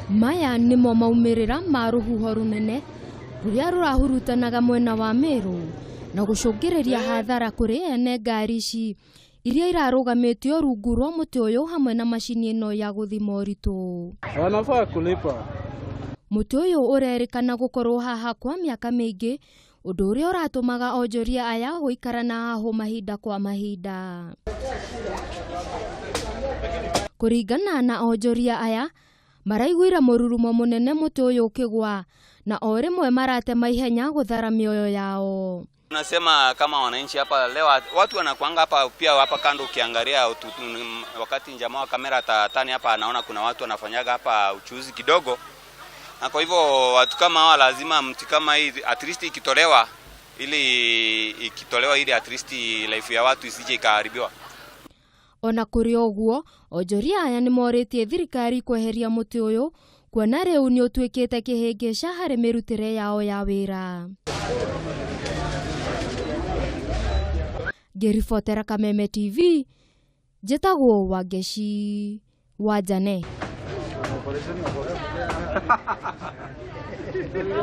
Maya nimo maumirira ma ruhuho runene ruria rurahurutanaga mwena wa Meru na gucungiriria hathara kuri ene ngari ici iria irarugamitio rungu rwa muti uyu hamwe na macini ino ya guthima uritu. Wanafaa kulipa. Muti uyu urerikana gukorwo haha kwa miaka mingi, undu uria uratumaga onjoria aya guikara na haho mahinda kwa mahinda. Kuringana na onjoria aya, maraiguira mururumo munene muti uyu ukigwa na o rimwe maratema ihenya guthara mioyo yao. Tunasema kama wananchi hapa leo watu wanakuanga hapa pia hapa kando, ukiangalia wakati jamaa wa kamera tatani hapa anaona kuna watu wanafanyaga hapa uchuzi kidogo. Na kwa hivyo watu kama hawa lazima mti kama hii at least ikitolewa ili at least life ya watu isije ikaharibiwa. Ona kuri oguo onjoria aya ni moritie thirikari kweheria muti uyu kuona riu ni utwikite kihingisha hari mirutire yao ya wira. Ngiribotera Kameme TV, njitagwo Wangeci Wanjane.